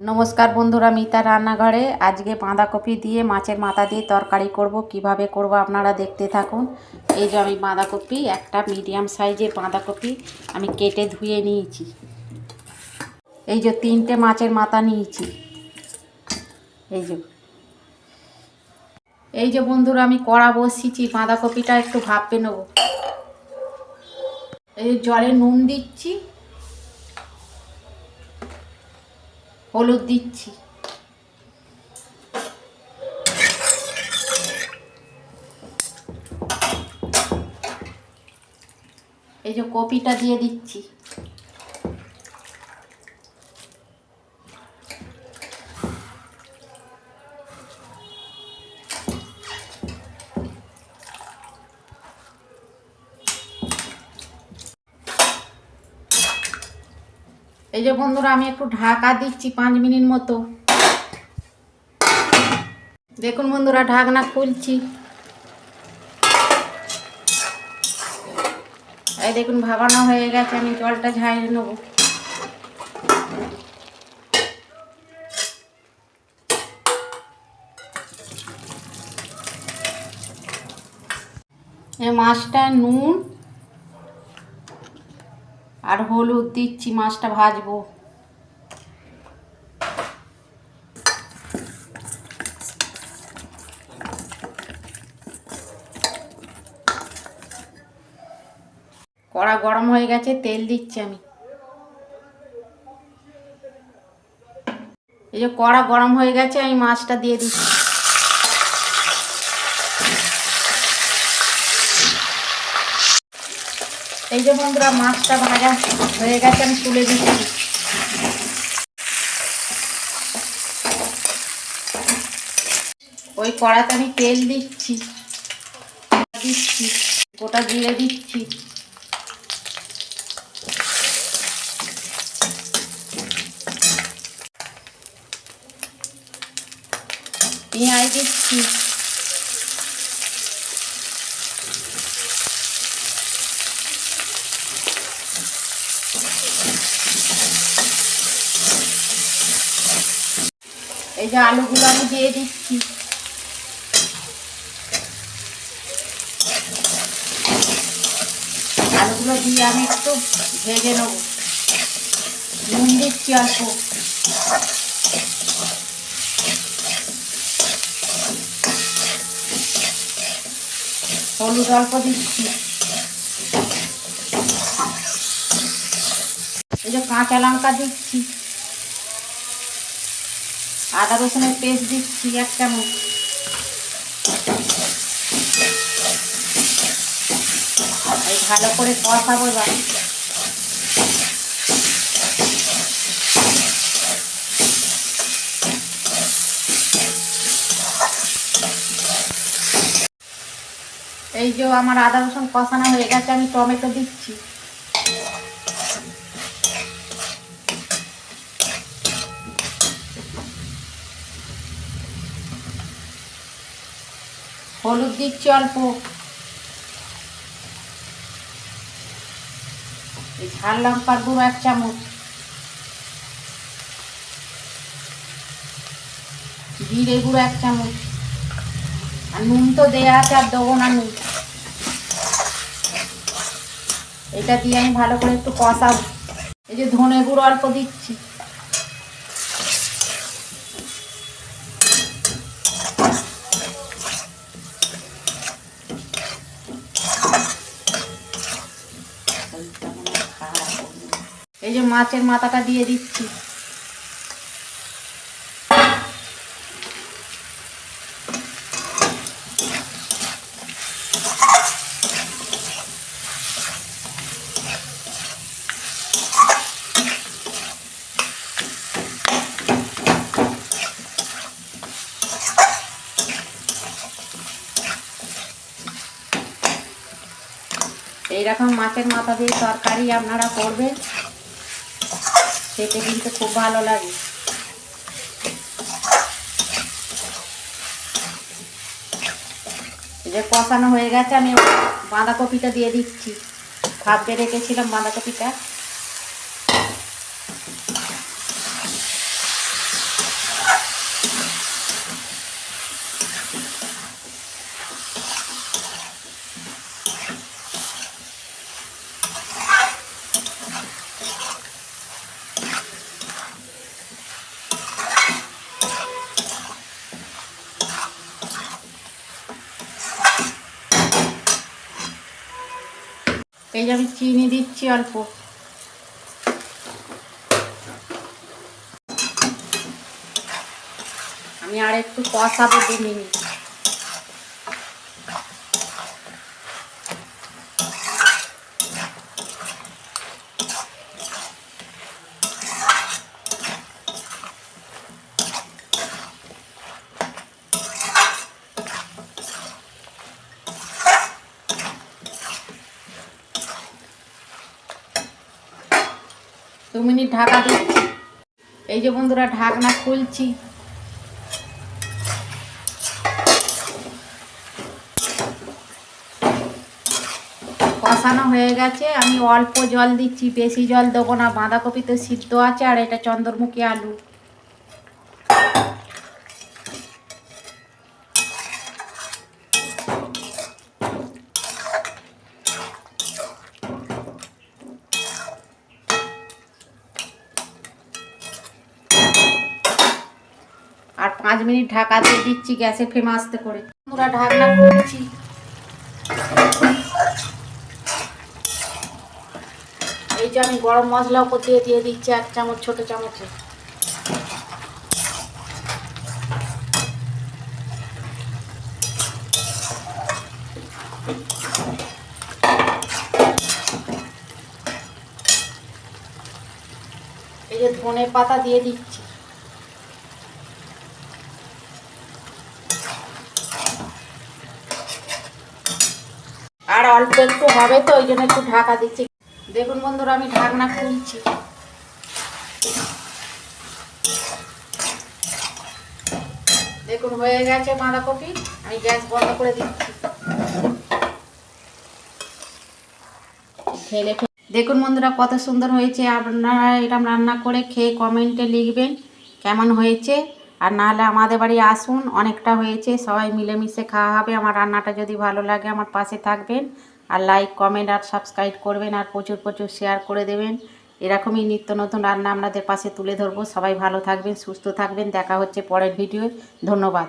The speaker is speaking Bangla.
নমস্কার বন্ধুরা, মিতা রান্নাঘরে আজকে বাঁধাকপি দিয়ে মাছের মাথা দিয়ে তরকারি করব। কিভাবে করব আপনারা দেখতে থাকুন। এই যে আমি বাঁধাকপি, একটা মিডিয়াম সাইজের বাঁধাকপি আমি কেটে ধুয়ে নিয়েছি। এই যে 3টে মাছের মাথা নিয়েছি। এই যে বন্ধুরা আমি কড়া বসিয়েছি, বাঁধাকপিটা একটু ভাপে নেব। এই জলে নুন দিচ্ছি, হলুদ দিচ্ছি, এই যে কপিটা দিয়ে দিচ্ছি। এই যে বন্ধুরা আমি একটু ঢাকা দিচ্ছি 5 মিনিট মতো। দেখুন বন্ধুরা, ঢাকনা খুলছি। এই দেখুন ভাবানো হয়ে গেছে, আমি জলটা ঝাড়িয়ে নেব। এই মাছটা নুন আর হলুদ দিচ্ছি, মাছটা ভাজবো। কড়া গরম হয়ে গেছে, তেল দিচ্ছি আমি। এই যে কড়া গরম হয়ে গেছে, আমি মাছটা দিয়ে দিচ্ছি। এই যে বন্ধুরা মাছটা ভাজা হয়ে গেছে, আমি তুলে দিচ্ছি। ওই কড়াতে আমি তেল দিচ্ছি, গোটা জিরে দিচ্ছি, পেঁয়াজ দিচ্ছি, এই যে আলুগুলো আমি দিয়ে দিচ্ছি। আলুগুলো দিয়ে আমি একটু ভেজে নেব। নুন দিচ্ছি অল্প, হলুদ অল্প দিচ্ছি। এই যে কাঁচা লঙ্কা দিচ্ছি, আদা রসুনের পেস্ট দিচ্ছি 1 চামচ। এই ভালো করে কষাবো এবার। এই যে আমার আদা রসুন কষানো হয়ে গেছে, আমি টমেটো দিচ্ছি। হলুদ দিচ্ছি অল্প। এই ঝাল লঙ্কার গুঁড়ো 1 চামচ। জিরে গুঁড়ো 1 চামচ। আর নুন তো দেওয়া আছে, আর দেবো না নুন। এটা দিয়ে আমি ভালো করে একটু কষাবো। এই যে ধনে গুঁড়ো অল্প দিচ্ছি। এই যে মাছের মাথাটা দিয়ে দিচ্ছি। এইরকম মাছের মাথা দিয়ে তরকারি আপনারা করবেন, খেতে কিন্তু খুব ভালো লাগে। এই যে কষানো হয়ে গেছে, আমি বাঁধাকপিটা দিয়ে দিচ্ছি। ভাপে রেখেছিলাম বাঁধাকপিটা। এই যে আমি চিনি দিচ্ছি অল্প, আমি আর একটু কষাবো 2 মিনিট। দু মিনিট ঢাকা দিচ্ছি। এই যে বন্ধুরা ঢাকনা খুলছি, কষানো হয়ে গেছে। আমি অল্প জল দিচ্ছি, বেশি জল দেবো না, বাঁধাকপি তো সিদ্ধ আছে আর এটা চন্দ্রমুখী আলু। আর 5 মিনিট ঢাকা দিয়ে দিচ্ছি গ্যাসের ফ্লেম আস্তে করে। পুরো ঢাকনা খুলছি, এই যে আমি গরম মশলা উপর দিয়ে দিচ্ছি 1 চামচ, ছোট চামচে। এই যে ধনে পাতা দিয়ে দিচ্ছি। আর অল্প একটু হবে তো ওই জন্য একটু ঢাকা দিচ্ছি। দেখুন বন্ধুরা আমি ঢাকনা খুলছি, দেখুন হয়ে গেছে বাঁধাকপি। আমি গ্যাস বন্ধ করে দিচ্ছি। দেখুন বন্ধুরা কত সুন্দর হয়েছে। আপনারা এরকম রান্না করে খেয়ে কমেন্টে লিখবেন কেমন হয়েছে। আর নাহলে আমাদের বাড়ি আসুন, অনেকটা হয়েছে, সবাই মিলেমিশে খাওয়া হবে। আমার রান্নাটা যদি ভালো লাগে আমার পাশে থাকবেন, আর লাইক কমেন্ট আর সাবস্ক্রাইব করবেন, আর প্রচুর প্রচুর শেয়ার করে দেবেন। এরকমই নিত্য নতুন রান্না আপনাদের পাশে তুলে ধরবো। সবাই ভালো থাকবেন, সুস্থ থাকবেন। দেখা হচ্ছে পরের ভিডিও। ধন্যবাদ।